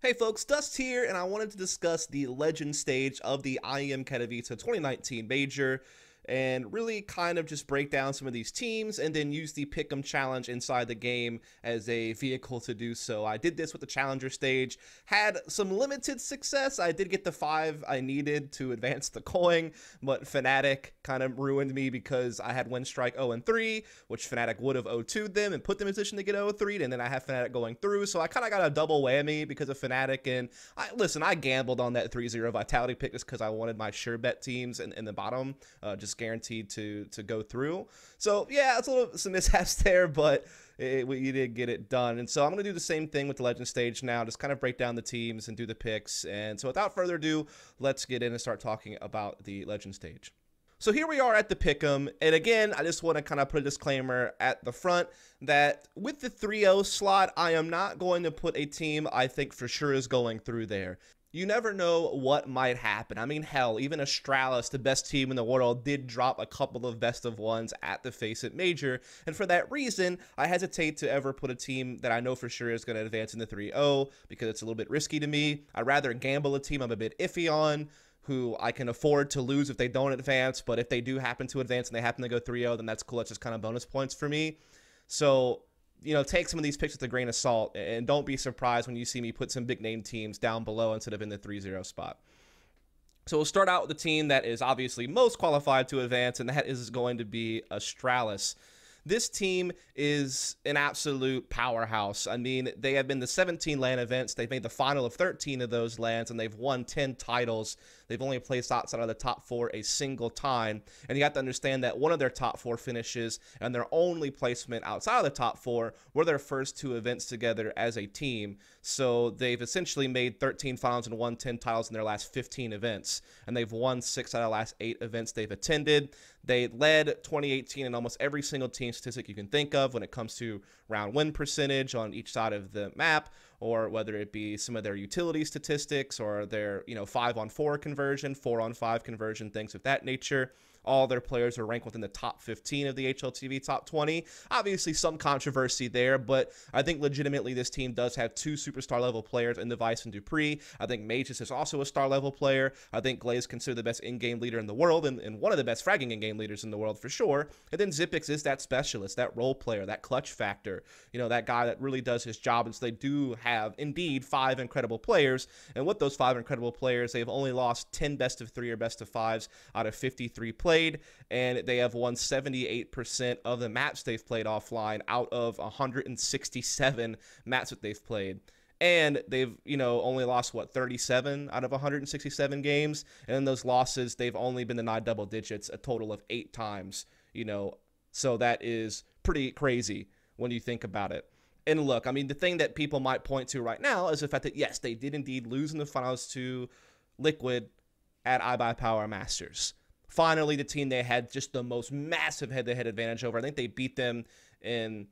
Hey folks, Dust here, and I wanted to discuss the Legend stage of the IEM Katowice 2019 Major, and really kind of just break down some of these teams and then use the Pick'em challenge inside the game as a vehicle to do so. I did this with the Challenger stage, had some limited success. I did get the 5 I needed to advance the coin, but Fnatic kind of ruined me because I had Winstrike 0-3, which Fnatic would have 0-2'd them and put them in position to get 0-3'd, and then I have Fnatic going through, so I kind of got a double whammy because of Fnatic, and I gambled on that 3-0 Vitality pick just because I wanted my sure bet teams in the bottom, just guaranteed to go through. So yeah, it's some mishaps there, but you did get it done. And so I'm going to do the same thing with the Legend stage now, just kind of break down the teams and do the picks. And so without further ado, let's get in and start talking about the Legend stage. So here we are at the Pick'em, and again, I just want to kind of put a disclaimer at the front that with the 3-0 slot, I am not going to put a team I think for sure is going through there. You never know what might happen. I mean, hell, even Astralis, the best team in the world, did drop a couple of best of ones at the Faze Clan Major, and for that reason, I hesitate to ever put a team that I know for sure is going to advance in the 3-0 because it's a little bit risky to me. I'd rather gamble a team I'm a bit iffy on, who I can afford to lose if they don't advance, but if they do happen to advance and they happen to go 3-0, then that's cool. That's just kind of bonus points for me. So, you know, take some of these picks with a grain of salt, and don't be surprised when you see me put some big name teams down below instead of in the 3-0 spot. So we'll start out with the team that is obviously most qualified to advance, and that is going to be Astralis. This team is an absolute powerhouse. I mean, they have been to 17 LAN events. They've made the final of 13 of those LANs, and they've won 10 titles. They've only placed outside of the top 4 a single time. And you have to understand that one of their top 4 finishes and their only placement outside of the top 4 were their first 2 events together as a team. So they've essentially made 13 finals and won 10 titles in their last 15 events. And they've won 6 out of the last 8 events they've attended. They led 2018 in almost every single team statistic you can think of when it comes to round win percentage on each side of the map, or whether it be some of their utility statistics or their 5-on-4 conversion, 4-on-5 conversion, things of that nature. All their players are ranked within the top 15 of the HLTV top 20. Obviously, some controversy there, but I think legitimately this team does have 2 superstar level players in Device and Dupree. I think Magus is also a star level player. I think Glaze is considered the best in-game leader in the world and one of the best fragging in-game leaders in the world for sure. And then Xyp9x is that specialist, that role player, that clutch factor, that guy that really does his job. And so they do have indeed 5 incredible players. And with those 5 incredible players, they've only lost 10 best of 3 or best of 5s out of 53 played, and they have won 78% of the maps they've played offline out of 167 maps that they've played. And they've, only lost, 37 out of 167 games. And in those losses, they've only been denied double digits a total of 8 times, So that is pretty crazy when you think about it. And look, I mean, the thing that people might point to right now is the fact that, yes, they did indeed lose in the finals to Liquid at iBuyPower Masters. Finally, the team they had just the most massive head-to-head advantage over. I think they beat them in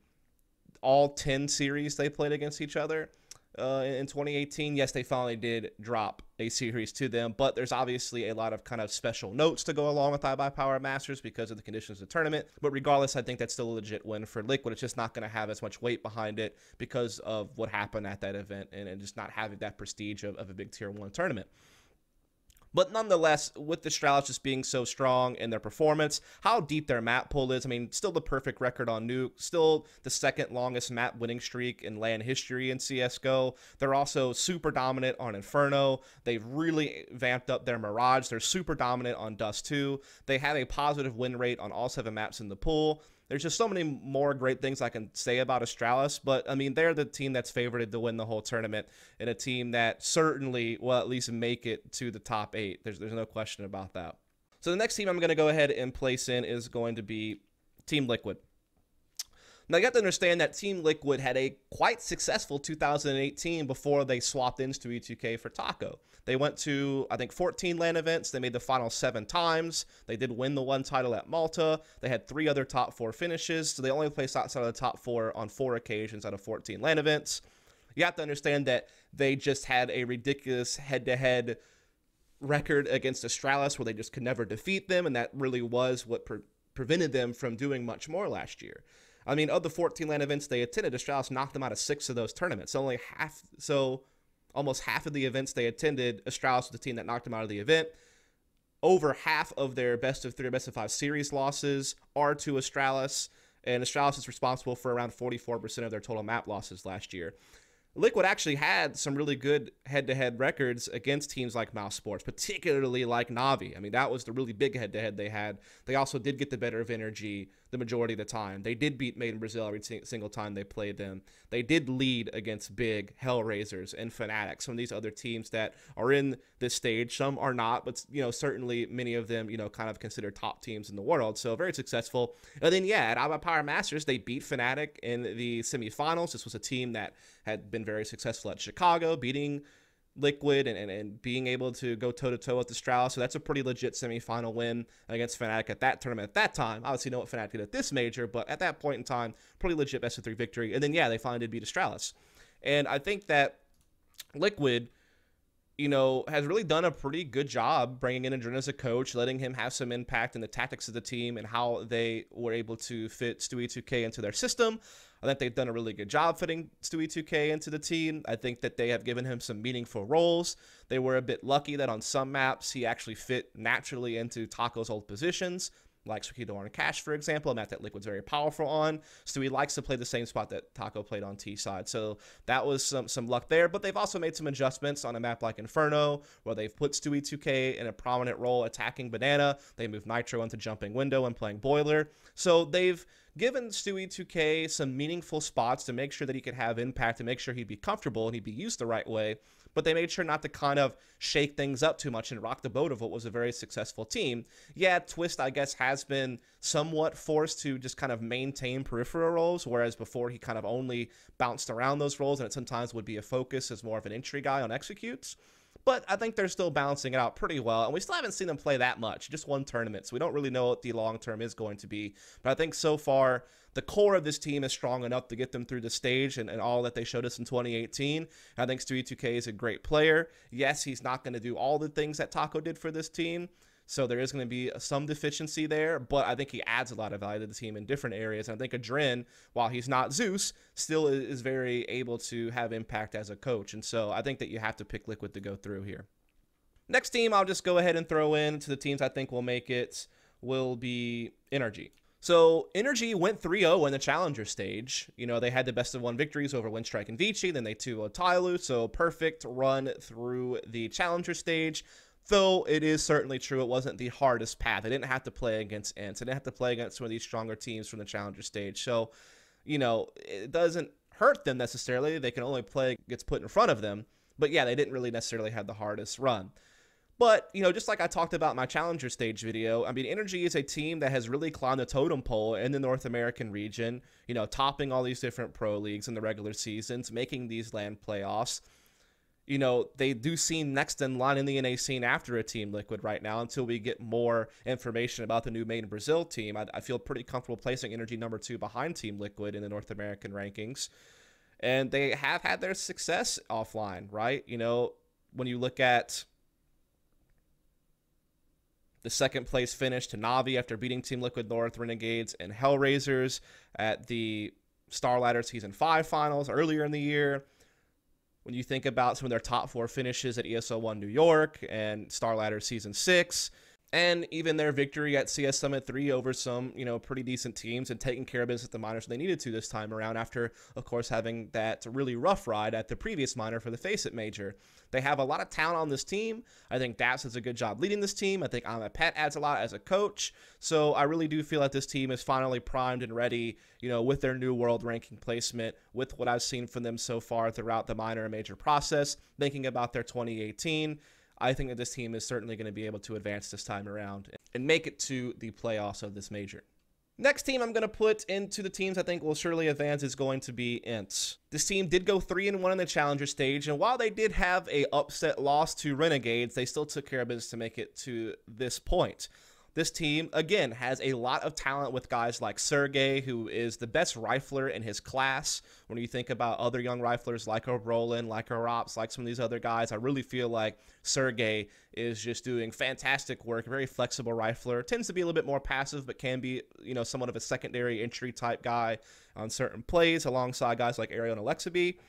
all 10 series they played against each other in 2018. Yes, they finally did drop a series to them, but there's obviously a lot of kind of special notes to go along with iBuyPower Masters because of the conditions of the tournament. But regardless, I think that's still a legit win for Liquid. It's just not going to have as much weight behind it because of what happened at that event and just not having that prestige of a big tier 1 tournament. But nonetheless, with the Astralis just being so strong in their performance, how deep their map pool is, I mean, still the perfect record on Nuke, still the 2nd longest map winning streak in LAN history in CSGO. They're also super dominant on Inferno. They've really vamped up their Mirage. They're super dominant on Dust 2. They have a positive win rate on all 7 maps in the pool. There's just so many more great things I can say about Astralis, but I mean, they're the team that's favorited to win the whole tournament and a team that certainly will at least make it to the top 8. There's no question about that. So the next team I'm going to go ahead and place in is going to be Team Liquid. Now, you have to understand that Team Liquid had a quite successful 2018 before they swapped into E2K for Taco. They went to, I think, 14 LAN events. They made the final 7 times. They did win the 1 title at Malta. They had 3 other top 4 finishes, so they only placed outside of the top 4 on 4 occasions out of 14 LAN events. You have to understand that they just had a ridiculous head-to-head record against Astralis where they just could never defeat them, and that really was what prevented them from doing much more last year. I mean, of the 14 LAN events they attended, Astralis knocked them out of 6 of those tournaments. Only half. So almost half of the events they attended, Astralis was the team that knocked them out of the event. Over half of their best of 3 or best of 5 series losses are to Astralis, and Astralis is responsible for around 44% of their total map losses last year. Liquid actually had some really good head-to-head records against teams like Mousesports, particularly like NaVi. I mean, that was the really big head-to-head they had. They also did get the better of Energy the majority of the time. They did beat Made in Brazil every single time they played them. They did lead against Big, Hellraisers, and Fnatic, some of these other teams that are in this stage. Some are not, but, certainly many of them, kind of considered top teams in the world. So very successful. And then, at iPower Masters, they beat Fnatic in the semifinals. This was a team that had been very successful at Chicago, beating Liquid and being able to go toe-to-toe with Astralis. So that's a pretty legit semifinal win against Fnatic at that tournament at that time. Obviously, know what Fnatic did at this major, but at that point in time, pretty legit best-of-3 victory. And then, they finally did beat Astralis. And I think that Liquid, has really done a pretty good job bringing in Adren as a coach, letting him have some impact in the tactics of the team and how they were able to fit Stewie2K into their system. I think they've done a really good job fitting Stewie2K into the team. I think that they have given him some meaningful roles. They were a bit lucky that on some maps he actually fit naturally into Taco's old positions, like Sukido and Cash, for example, a map that Liquid's very powerful on. Stewie likes to play the same spot that Taco played on T side. So that was some luck there. But they've also made some adjustments on a map like Inferno, where they've put Stewie2K in a prominent role attacking Banana. They moved Nitro into jumping Window and playing Boiler. So they've given Stewie2K some meaningful spots to make sure that he could have impact, to make sure he'd be comfortable and he'd be used the right way. But they made sure not to kind of shake things up too much and rock the boat of what was a very successful team. Twist, I guess, has been somewhat forced to just kind of maintain peripheral roles, whereas before he kind of only bounced around those roles, and it sometimes would be a focus as more of an entry guy on executes. But I think they're still balancing it out pretty well, and we still haven't seen them play that much, just one tournament, so we don't really know what the long term is going to be. But I think so far, the core of this team is strong enough to get them through the stage and all that they showed us in 2018. I think Stewie2K is a great player. Yes, he's not going to do all the things that Taco did for this team, so there is going to be some deficiency there, but I think he adds a lot of value to the team in different areas. And I think Adren, while he's not Zeus, still is very able to have impact as a coach. And so I think that you have to pick Liquid to go through here. Next team I'll just go ahead and throw in to the teams I think will make it will be Energy. So Energy went 3-0 in the Challenger stage. They had the best of 1 victories over Windstrike and Vici, then they 2-0 Tyloo, so perfect run through the Challenger stage. Though it is certainly true it wasn't the hardest path. They didn't have to play against ENCE. They didn't have to play against some of these stronger teams from the Challenger stage. So, it doesn't hurt them necessarily. They can only play gets put in front of them. But they didn't really necessarily have the hardest run. But, just like I talked about in my Challenger stage video, I mean, Energy is a team that has really climbed the totem pole in the North American region, topping all these different pro leagues in the regular seasons, making these LAN playoffs. They do seem next in line in the NA scene after a Team Liquid right now until we get more information about the new Made in Brazil team. I feel pretty comfortable placing Energy number 2 behind Team Liquid in the North American rankings. And they have had their success offline, right? When you look at the second place finish to NaVi after beating Team Liquid North, Renegades, and Hellraisers at the Star Ladder Season 5 finals earlier in the year. When you think about some of their top 4 finishes at ESL1 New York and Star Ladder Season 6, and even their victory at CS Summit 3 over some, pretty decent teams and taking care of business at the minors they needed to this time around after, of course, having that really rough ride at the previous minor for the Face It Major. They have a lot of talent on this team. I think Daps does a good job leading this team. I think I'm Pet adds a lot as a coach. So I really do feel like this team is finally primed and ready, with their new world ranking placement, with what I've seen from them so far throughout the minor and major process. Thinking about their 2018, I think that this team is certainly going to be able to advance this time around and make it to the playoffs of this major. Next team I'm going to put into the teams I think will surely advance is going to be ENCE. This team did go 3-1 in the Challenger stage, and while they did have a upset loss to Renegades, they still took care of business to make it to this point. This team, again, has a lot of talent with guys like Sergey, who is the best rifler in his class. When you think about other young riflers like a Roland, like a Rops, like some of these other guys, I really feel like Sergey is just doing fantastic work. A very flexible rifler. Tends to be a little bit more passive, but can be, somewhat of a secondary entry type guy on certain plays alongside guys like Ariel and Alexaby.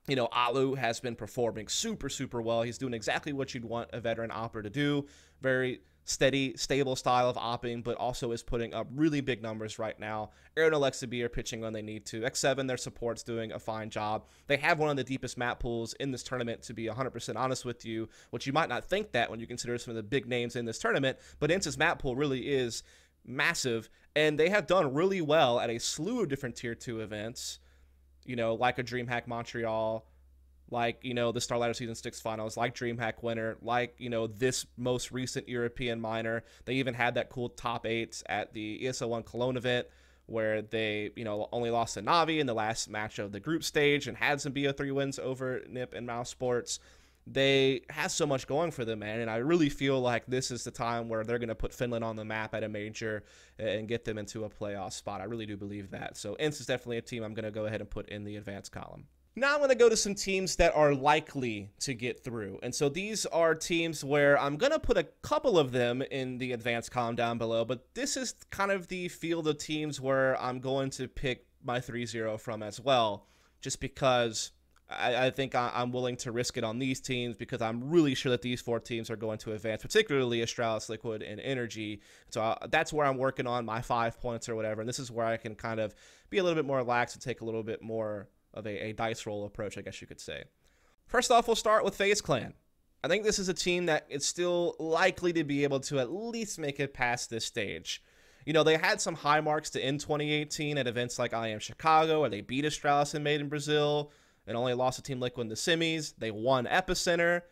Alu has been performing super, super well. He's doing exactly what you'd want a veteran opper to do. Very steady, stable style of opping, but also is putting up really big numbers right now. Aaron and Alexabi are pitching when they need to. X7, their support's doing a fine job. They have one of the deepest map pools in this tournament, to be 100% honest with you, which you might not think that when you consider some of the big names in this tournament, but ENCE's map pool really is massive, and they have done really well at a slew of different Tier 2 events, like a DreamHack Montreal, like, the Starlighter Season 6 finals, like DreamHack Winter, like, this most recent European minor. They even had that cool top 8s at the ESL1 Cologne event where they, only lost to NaVi in the last match of the group stage and had some BO3 wins over NIP and Mouse Sports. They have so much going for them, man, and I really feel like this is the time where they're going to put Finland on the map at a major and get them into a playoff spot. I really do believe that. So ENCE is definitely a team I'm going to go ahead and put in the advanced column. Now I'm going to go to some teams that are likely to get through. And so these are teams where I'm going to put a couple of them in the advanced column down below, but this is kind of the field of teams where I'm going to pick my 3-0 from as well, just because I think I'm willing to risk it on these teams because I'm really sure that these 4 teams are going to advance, particularly Astralis, Liquid, and Energy. So that's where I'm working on my 5 points or whatever, and this is where I can kind of be a little bit more relaxed and take a little bit more of a dice roll approach, I guess you could say. First off, we'll start with Faze Clan. I think this is a team that is still likely to be able to at least make it past this stage. They had some high marks to end 2018 at events like IEM Chicago, where they beat Astralis and Made in Brazil, and only lost to Team Liquid in the semis. They won Epicenter,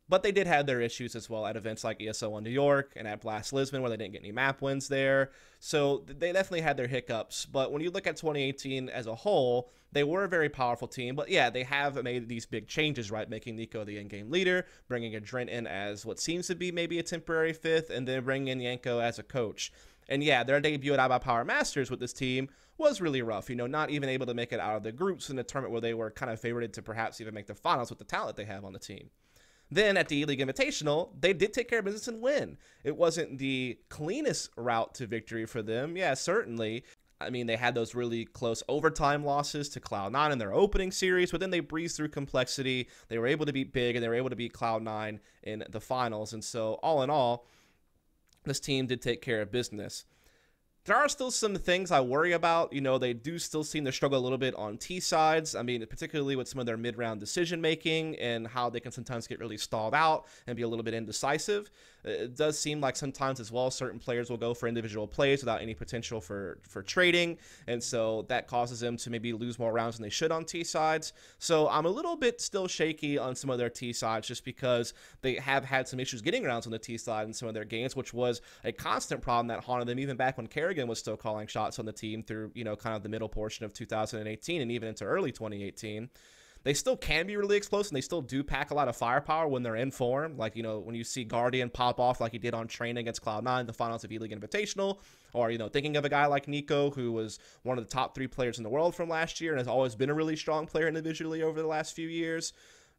but they did have their issues as well at events like ESL1 New York and at Blast Lisbon, where they didn't get any map wins there. So they definitely had their hiccups. But when you look at 2018 as a whole, they were a very powerful team. But yeah, they have made these big changes, right? Making Nico the in-game leader, bringing Adrent in as what seems to be maybe a temporary 5th, and then bringing in Yanko as a coach. And yeah, their debut at iBuyPower Masters with this team was really rough. Not even able to make it out of the groups in a tournament where they were kind of favorited to perhaps even make the finals with the talent they have on the team. Then at the E-League Invitational, they did take care of business and win. It wasn't the cleanest route to victory for them. Yeah, certainly. I mean, they had those really close overtime losses to Cloud9 in their opening series, but then they breezed through complexity. They were able to beat Big, and they were able to beat Cloud9 in the finals. And so, all in all, this team did take care of business. There are still some things I worry about. They do still seem to struggle a little bit on T sides. I mean, particularly with some of their mid-round decision-making and how they can sometimes get really stalled out and be a little bit indecisive. It does seem like sometimes as well certain players will go for individual plays without any potential for trading, and so that causes them to maybe lose more rounds than they should on T sides. So I'm a little bit still shaky on some of their T sides just because they have had some issues getting rounds on the T side in some of their games, which was a constant problem that haunted them even back when Kerrigan was still calling shots on the team through, kind of the middle portion of 2018 and even into early 2018. They still can be really explosive, and they still do pack a lot of firepower when they're in form. Like, when you see Guardian pop off like he did on training against Cloud9 in the finals of E-League Invitational, or, thinking of a guy like Nico, who was one of the top 3 players in the world from last year and has always been a really strong player individually over the last few years.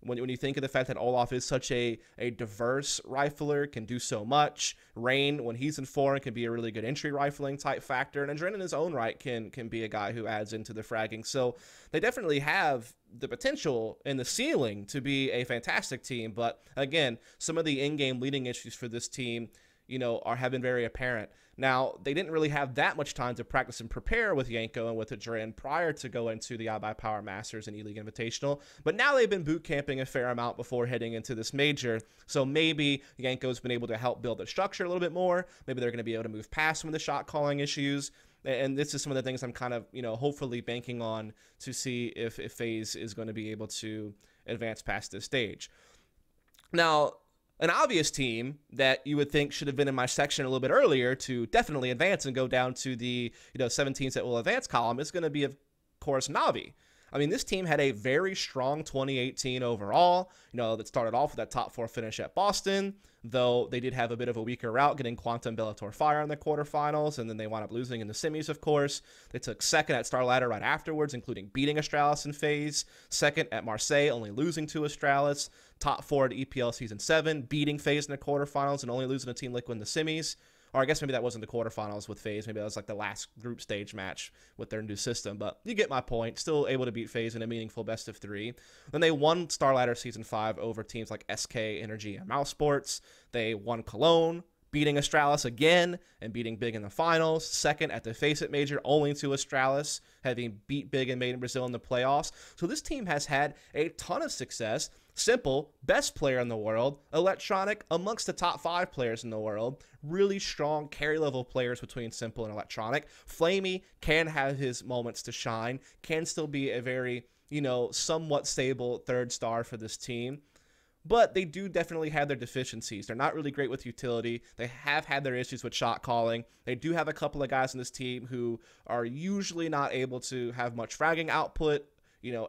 When you think of the fact that Olaf is such a diverse rifler, can do so much. Rain, when he's in form, can be a really good entry rifling type factor. And Adrent in his own right can be a guy who adds into the fragging. So they definitely have the potential and the ceiling to be a fantastic team. But again, some of the in-game leading issues for this team, have been very apparent. Now, they didn't really have that much time to practice and prepare with Yanko and with Adrent prior to going to the iBuyPower Masters and E-League Invitational, but now they've been boot camping a fair amount before heading into this major, so maybe Yanko's been able to help build the structure a little bit more. Maybe they're going to be able to move past some of the shot calling issues, and this is some of the things I'm kind of, hopefully banking on to see if FaZe is going to be able to advance past this stage. Now, an obvious team that you would think should have been in my section a little bit earlier to definitely advance and go down to the 17s that will advance column is going to be, of course, NaVi. I mean, this team had a very strong 2018 overall, that started off with that top 4 finish at Boston, though they did have a bit of a weaker route, getting Quantum Bellator Fire in the quarterfinals, and then they wound up losing in the semis, of course. They took second at Star Ladder right afterwards, including beating Astralis in Faze, second at Marseille, only losing to Astralis, top 4 at EPL Season 7, beating Faze in the quarterfinals and only losing to Team Liquid in the semis. Or I guess maybe that wasn't the quarterfinals with Faze. Maybe that was like the last group stage match with their new system. But you get my point. Still able to beat Faze in a meaningful best of 3. Then they won Star Ladder Season 5 over teams like SK, Energy, and Mouse Sports. They won Cologne, beating Astralis again and beating Big in the finals. Second at the Face It Major, only to Astralis, having beat Big and Made in Brazil in the playoffs. So this team has had a ton of success. Simple, best player in the world. Electronic, amongst the top 5 players in the world. Really strong carry level players between Simple and Electronic. Flamey can have his moments to shine, can still be a very, somewhat stable 3rd star for this team. But they do definitely have their deficiencies. They're not really great with utility. They have had their issues with shot calling. They do have a couple of guys in this team who are usually not able to have much fragging output.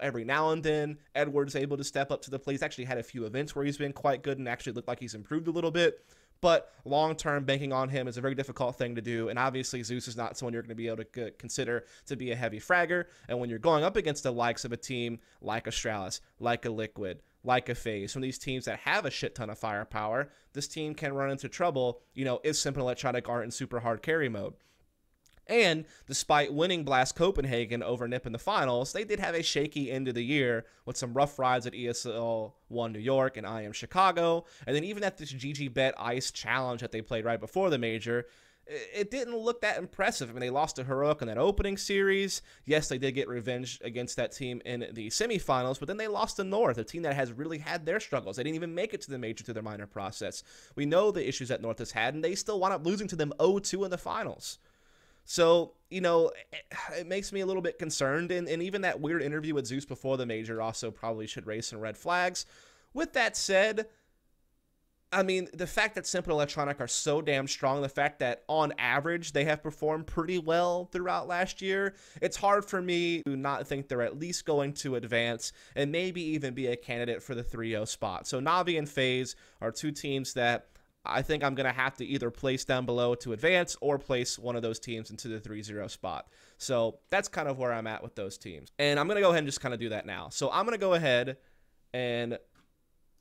Every now and then, Edward's able to step up to the plate. He's actually had a few events where he's been quite good and actually looked like he's improved a little bit. But long-term, banking on him is a very difficult thing to do. And obviously, Zeus is not someone you're going to be able to consider to be a heavy fragger. And when you're going up against the likes of a team like Astralis, like a Liquid, like a Faze, some of these teams that have a shit ton of firepower, this team can run into trouble, if Simple Electronic aren't in super hard carry mode. And despite winning Blast Copenhagen over NiP in the finals, they did have a shaky end of the year with some rough rides at ESL 1 New York and IEM Chicago. And then even at this GGBet Ice Challenge that they played right before the major, it didn't look that impressive. I mean, they lost to Heroic in that opening series. Yes, they did get revenge against that team in the semifinals, but then they lost to North, a team that has really had their struggles. They didn't even make it to the major through their minor process. We know the issues that North has had, and they still wound up losing to them 0-2 in the finals. So, it makes me a little bit concerned, and even that weird interview with Zeus before the major also probably should raise some red flags. With that said, I mean, the fact that Simple Electronic are so damn strong, the fact that on average they have performed pretty well throughout last year, it's hard for me to not think they're at least going to advance and maybe even be a candidate for the 3-0 spot. So NaVi and Faze are 2 teams that I think I'm going to have to either place down below to advance or place one of those teams into the 3-0 spot. So that's kind of where I'm at with those teams. And I'm going to go ahead and just kind of do that now. So I'm going to go ahead and I'm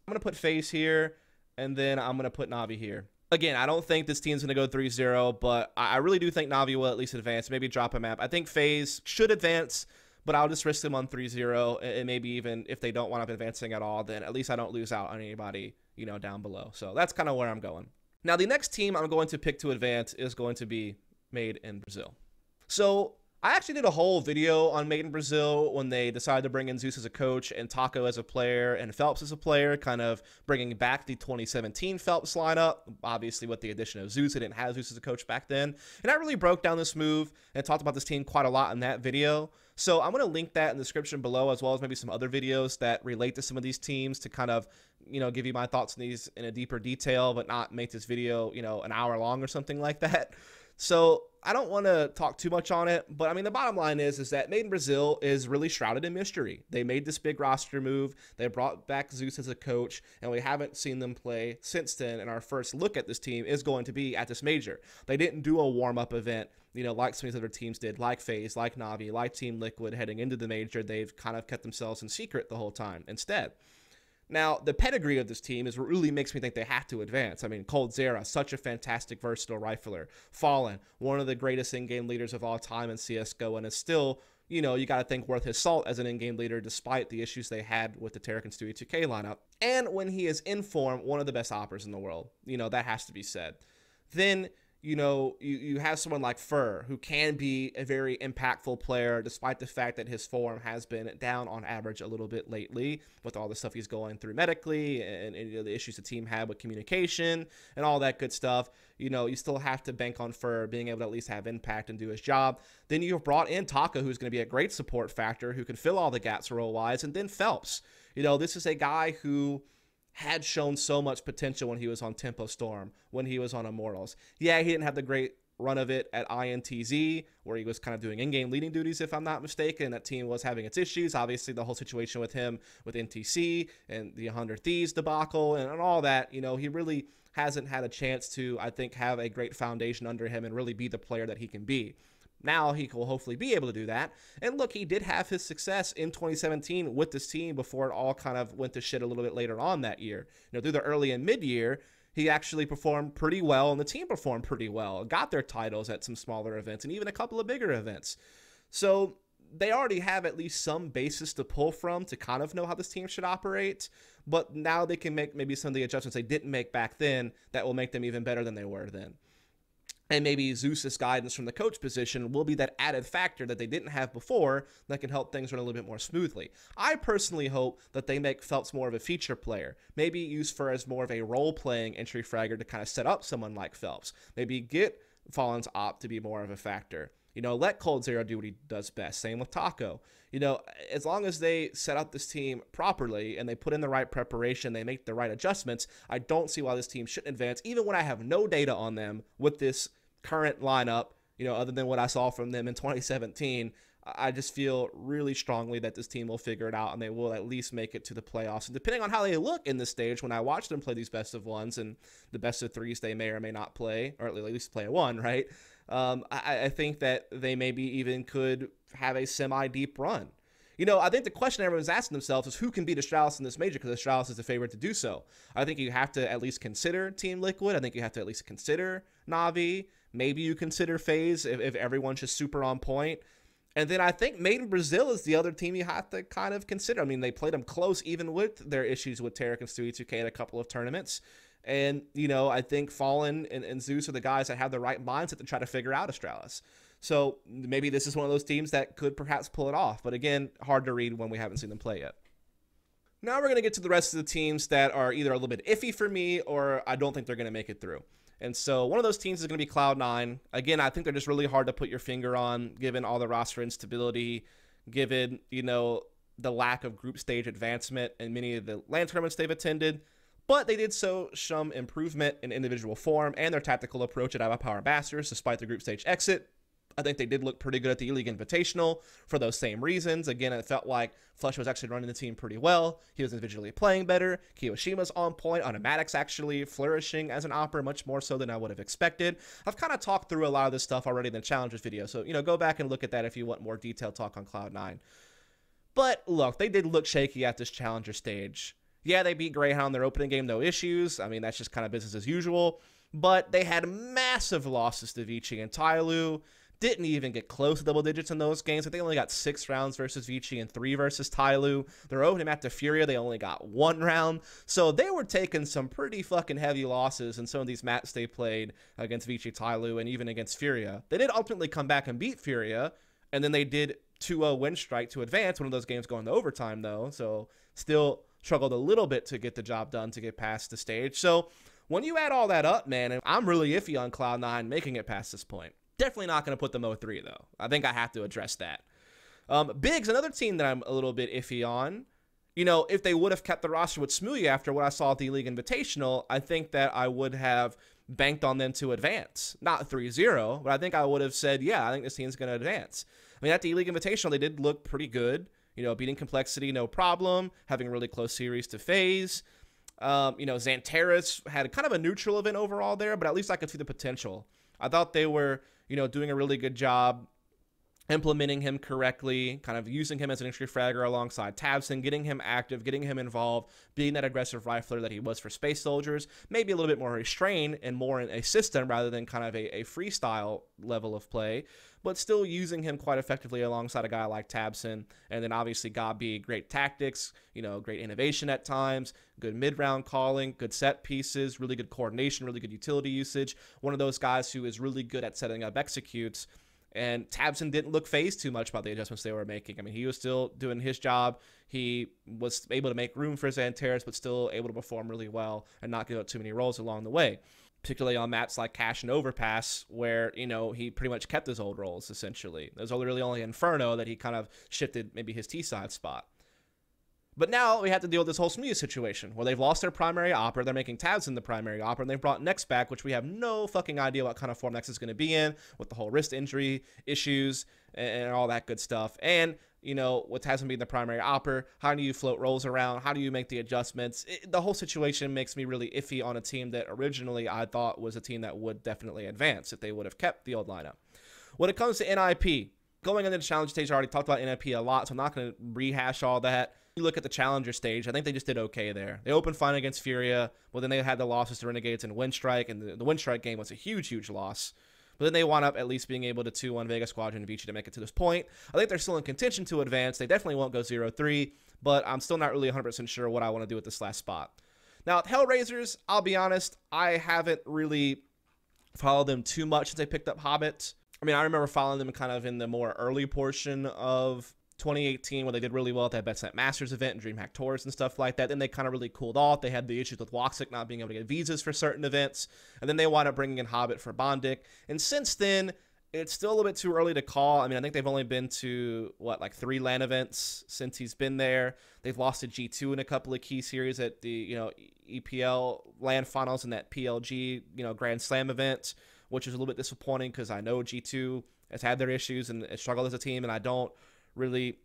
going to put Faze here, and then I'm going to put NaVi here. Again, I don't think this team's going to go 3-0, but I really do think NaVi will at least advance, maybe drop a map. I think Faze should advance, but I'll just risk them on 3-0, and maybe even if they don't wind up advancing at all, then at least I don't lose out on anybody, down below. So that's kind of where I'm going. Now, the next team I'm going to pick to advance is going to be Made in Brazil. So I actually did a whole video on Made in Brazil when they decided to bring in Zeus as a coach and Taco as a player and Phelps as a player, kind of bringing back the 2017 Phelps lineup. Obviously, with the addition of Zeus, they didn't have Zeus as a coach back then. And I really broke down this move and talked about this team quite a lot in that video. So I'm going to link that in the description below, as well as maybe some other videos that relate to some of these teams to kind of, give you my thoughts on these in a deeper detail, but not make this video, an hour long or something like that. So I don't want to talk too much on it, but I mean, the bottom line is that Made in Brazil is really shrouded in mystery. They made this big roster move. They brought back Zeus as a coach, and we haven't seen them play since then. And our first look at this team is going to be at this major. They didn't do a warm-up event, like some of these other teams did, like Faze, like NaVi, like Team Liquid heading into the major. They've kind of kept themselves in secret the whole time instead. Now, the pedigree of this team is what really makes me think they have to advance. I mean, Coldzera, such a fantastic, versatile rifler. Fallen, one of the greatest in-game leaders of all time in CSGO, and is still, you got to think worth his salt as an in-game leader despite the issues they had with the Terrakin Studio 2K lineup. And when he is in form, one of the best operators in the world. That has to be said. Then you have someone like Fur, who can be a very impactful player, despite the fact that his form has been down on average a little bit lately with all the stuff he's going through medically and the issues the team had with communication and all that good stuff. You still have to bank on Fur being able to at least have impact and do his job. Then you've brought in Taco, who's going to be a great support factor, who can fill all the gaps role-wise, and then Phelps. This is a guy who had shown so much potential when he was on Tempo Storm, when he was on Immortals. Yeah, he didn't have the great run of it at INTZ, where he was kind of doing in-game leading duties, if I'm not mistaken. That team was having its issues. Obviously, the whole situation with him with NTC and the 100 Thieves debacle and all that, he really hasn't had a chance to, I think, have a great foundation under him and really be the player that he can be. Now he will hopefully be able to do that. And look, he did have his success in 2017 with this team before it all kind of went to shit a little bit later on that year. Through the early and mid-year, he actually performed pretty well, and the team performed pretty well, got their titles at some smaller events and even a couple of bigger events. So they already have at least some basis to pull from to kind of know how this team should operate, but now they can make maybe some of the adjustments they didn't make back then that will make them even better than they were then. And maybe Zeus's guidance from the coach position will be that added factor that they didn't have before that can help things run a little bit more smoothly. I personally hope that they make Phelps more of a feature player, maybe use for as more of a role-playing entry fragger to kind of set up someone like Phelps. Maybe get Fallen's op to be more of a factor. You know, let Cold Zero do what he does best. Same with Taco. You know, as long as they set up this team properly and they put in the right preparation, they make the right adjustments, I don't see why this team shouldn't advance, even when I have no data on them with this current lineup, you know, other than what I saw from them in 2017. I just feel really strongly that this team will figure it out and they will at least make it to the playoffs. And depending on how they look in this stage, when I watch them play these best of ones and the best of threes they may or may not play, or at least play one, right? I think that they maybe even could have a semi-deep run. You know, I think the question everyone's asking themselves is who can beat Astralis in this major, because Astralis is the favorite to do so. I think you have to at least consider Team Liquid. I think you have to at least consider NaVi. Maybe you consider Faze if everyone's just super on point. And then I think Made in Brazil is the other team you have to kind of consider. I mean, they played them close even with their issues with Tarek and Stewie 2K at a couple of tournaments. And, you know, I think Fallen and Zeus are the guys that have the right mindset to try to figure out Astralis. So maybe this is one of those teams that could perhaps pull it off. But again, hard to read when we haven't seen them play yet. Now we're going to get to the rest of the teams that are either a little bit iffy for me or I don't think they're going to make it through. And so one of those teams is going to be Cloud9. Again, I think they're just really hard to put your finger on, given all the roster instability, given, you know, the lack of group stage advancement in many of the LAN tournaments they've attended. But they did show some improvement in individual form and their tactical approach at IBA Power Ambassadors despite the group stage exit. I think they did look pretty good at the E-League Invitational for those same reasons. Again, it felt like Flush was actually running the team pretty well. He was individually playing better. Kiyoshima's on point. Automatic's actually flourishing as an opera, much more so than I would have expected. I've kind of talked through a lot of this stuff already in the Challengers video, so, you know, go back and look at that if you want more detailed talk on Cloud9. But, look, they did look shaky at this Challenger stage. Yeah, they beat Greyhound their opening game, no issues. I mean, that's just kind of business as usual. But they had massive losses to Vici and Tyloo. Didn't even get close to double digits in those games. I think they only got 6 rounds versus Vici and 3 versus Tyloo. Their opening map to Furia, they only got 1 round. So they were taking some pretty fucking heavy losses in some of these maps they played against Vici, Tyloo, and even against Furia. They did ultimately come back and beat Furia, and then they did 2-0 win strike to advance. One of those games going to overtime, though. So still struggled a little bit to get the job done to get past the stage. So when you add all that up, man, I'm really iffy on Cloud9 making it past this point. Definitely not going to put them 0-3, though. I think I have to address that. Big's another team that I'm a little bit iffy on. You know, if they would have kept the roster with Smoothie after what I saw at the League Invitational, I think that I would have banked on them to advance. Not 3-0, but I think I would have said, yeah, I think this team's going to advance. I mean, at the League Invitational, they did look pretty good. You know, beating Complexity, no problem. Having a really close series to Faze. You know, Xantares had kind of a neutral event overall there, but at least I could see the potential. I thought they were, you know, doing a really good job implementing him correctly, kind of using him as an entry fragger alongside Tabson, getting him active, getting him involved, being that aggressive rifler that he was for Space Soldiers, maybe a little bit more restrained and more in a system rather than kind of a freestyle level of play, but still using him quite effectively alongside a guy like Tabson. And then obviously Gabi, great tactics, you know, great innovation at times, good mid-round calling, good set pieces, really good coordination, really good utility usage. One of those guys who is really good at setting up executes. And Tabson didn't look phased too much about the adjustments they were making. I mean, he was still doing his job. He was able to make room for Xantares, but still able to perform really well and not give up too many roles along the way, particularly on maps like Cash and Overpass, where, you know, he pretty much kept his old roles, essentially. There's really only Inferno that he kind of shifted maybe his T-side spot. But now we have to deal with this whole Smoothie situation, where they've lost their primary opera, they're making Tabson the primary opera, and they've brought Nex back, which we have no fucking idea what kind of form Nex is going to be in, with the whole wrist injury issues and all that good stuff. And, you know, with Tabson being the primary opera, how do you float roles around? How do you make the adjustments? The whole situation makes me really iffy on a team that originally I thought was a team that would definitely advance if they would have kept the old lineup. When it comes to NIP, going into the challenge stage, I already talked about NIP a lot, so I'm not going to rehash all that. You look at the Challenger stage, I think they just did okay there. They opened fine against Furia, but then they had the losses to Renegades and Windstrike, and the Windstrike game was a huge, huge loss. But then they wound up at least being able to 2-1 Vega Squadron and Vici to make it to this point. I think they're still in contention to advance. They definitely won't go 0-3, but I'm still not really 100% sure what I want to do with this last spot. Now, with Hellraisers, I'll be honest, I haven't really followed them too much since they picked up Hobbit. I mean, I remember following them kind of in the more early portion of 2018 when they did really well at that BetSnet Masters event and DreamHack Tours and stuff like that. Then they kind of really cooled off. They had the issues with Woxic not being able to get visas for certain events. And then they wound up bringing in Hobbit for Bondic. And since then, it's still a little bit too early to call. I mean, I think they've only been to, what, like 3 LAN events since he's been there. They've lost to G2 in a couple of key series at the, EPL LAN finals and that PLG, Grand Slam event, which is a little bit disappointing because I know G2 has had their issues and struggled as a team, and I don't really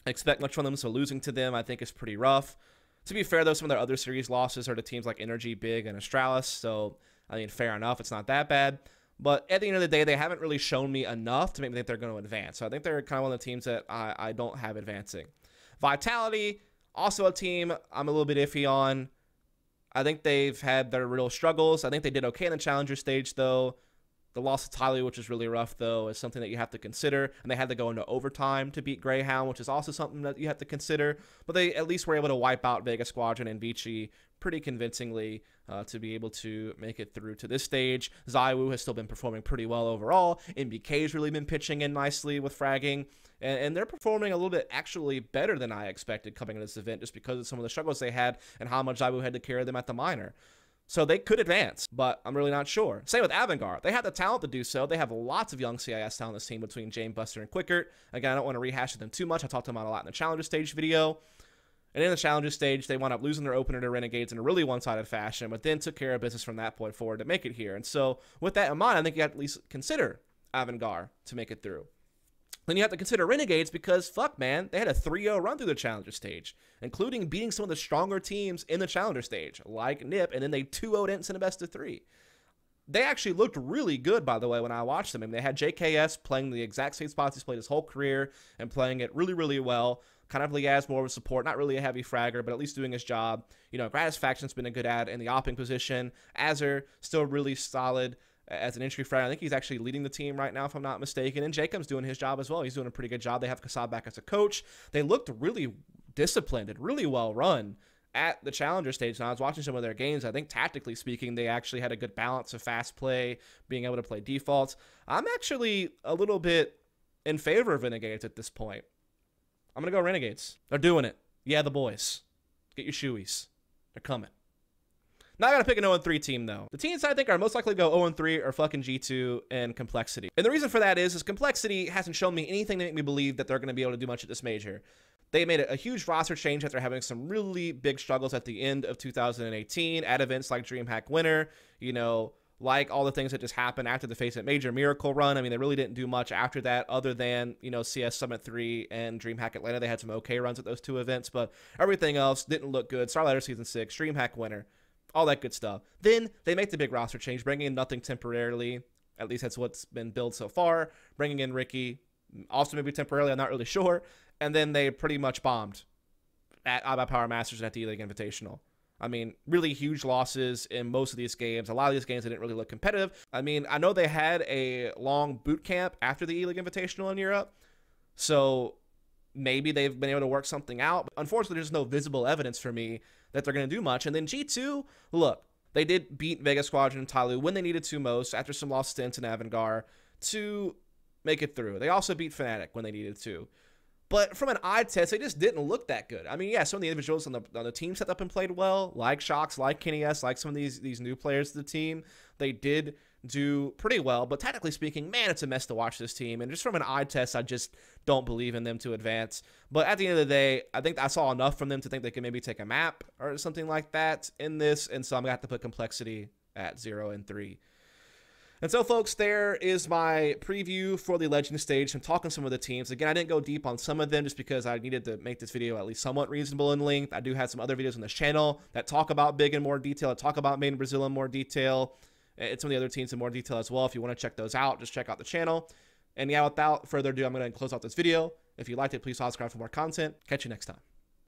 expect much from them, so losing to them I think is pretty rough. To be fair, though, some of their other series losses are to teams like Energy, Big, and Astralis, so, I mean, fair enough. It's not that bad. But at the end of the day, they haven't really shown me enough to make me think they're going to advance. So I think they're kind of one of the teams that I don't have advancing. Vitality, also a team I'm a little bit iffy on. I think they've had their real struggles. I think they did okay in the Challenger stage, though. The loss to Tyler, which is really rough, though, is something that you have to consider. And they had to go into overtime to beat Greyhound, which is also something that you have to consider. But they at least were able to wipe out Vega Squadron and Vici pretty convincingly to be able to make it through to this stage. Zywoo has still been performing pretty well overall. MBK's really been pitching in nicely with fragging. And they're performing a little bit actually better than I expected coming into this event just because of some of the struggles they had and how much Zywoo had to carry them at the minor. So they could advance, but I'm really not sure. Same with Avangard. They have the talent to do so. They have lots of young CIS talent on this team between Jane, Buster, and Quickert. Again, I don't want to rehash them too much. I talked about them a lot in the Challenger stage video. And in the Challenger stage, they wound up losing their opener to Renegades in a really one-sided fashion, but then took care of business from that point forward to make it here. And so with that in mind, I think you have to at least consider Avangard to make it through. Then you have to consider Renegades because, fuck, man, they had a 3-0 run through the Challenger stage, including beating some of the stronger teams in the Challenger stage, like NIP, and then they 2-0'd ENCE in a best-of-3. They actually looked really good, by the way, when I watched them. I mean, they had JKS playing the exact same spots he's played his whole career and playing it really, really well. Kind of Liaz more of a support, not really a heavy fragger, but at least doing his job. Gratisfaction's been a good ad in the opping position. Azur, still really solid as an entry fragger. I think he's actually leading the team right now, if I'm not mistaken. And Jacob's doing his job as well. He's doing a pretty good job. They have Kasab back as a coach. They looked really disciplined and really well run at the Challenger stage. And I was watching some of their games. I think tactically speaking, they actually had a good balance of fast play, being able to play defaults. I'm actually a little bit in favor of Renegades at this point. I'm going to go Renegades. They're doing it. Yeah, the boys. Get your shoeies. They're coming. Now I got to pick an 0-3 team, though. The teams I think are most likely to go 0-3 are fucking G2 and Complexity. And the reason for that is Complexity hasn't shown me anything to make me believe that they're going to be able to do much at this major. They made a huge roster change after having some really big struggles at the end of 2018 at events like DreamHack Winter, like all the things that just happened after the Faze Major Miracle run. I mean, they really didn't do much after that other than, CS Summit 3 and DreamHack Atlanta. They had some okay runs at those 2 events, but everything else didn't look good. Starlighter Season 6, DreamHack Winter, all that good stuff. Then they make the big roster change, bringing in Nothing temporarily. At least that's what's been billed so far. Bringing in Ricky, also maybe temporarily, I'm not really sure. And then they pretty much bombed at iBuyPower Masters and at the E-League Invitational. I mean, really huge losses in most of these games. A lot of these games, they didn't really look competitive. I mean, I know they had a long boot camp after the E-League Invitational in Europe, so maybe they've been able to work something out. But unfortunately, there's no visible evidence for me that they're going to do much. And then G2, look, they did beat Vega Squadron and Tyloo when they needed to most after some losses to ENCE and Avangard to make it through. They also beat Fnatic when they needed to. But from an eye test, they just didn't look that good. I mean, yeah, some of the individuals on the team set up and played well, like Shox, like Kenny S, like some of these new players to the team. They did do pretty well, but technically speaking, man, it's a mess to watch this team. And just from an eye test, I just don't believe in them to advance. But at the end of the day, I think I saw enough from them to think they could maybe take a map or something like that in this. And so I'm going to have to put Complexity at 0-3. And so, folks, there is my preview for the Legend stage. I'm talking some of the teams. Again, I didn't go deep on some of them just because I needed to make this video at least somewhat reasonable in length. I do have some other videos on this channel that talk about Big in more detail, that talk about Made in Brazil in more detail, and some of the other teams in more detail as well. If you want to check those out, just check out the channel. And yeah, without further ado, I'm going to close out this video. If you liked it, please subscribe for more content. Catch you next time.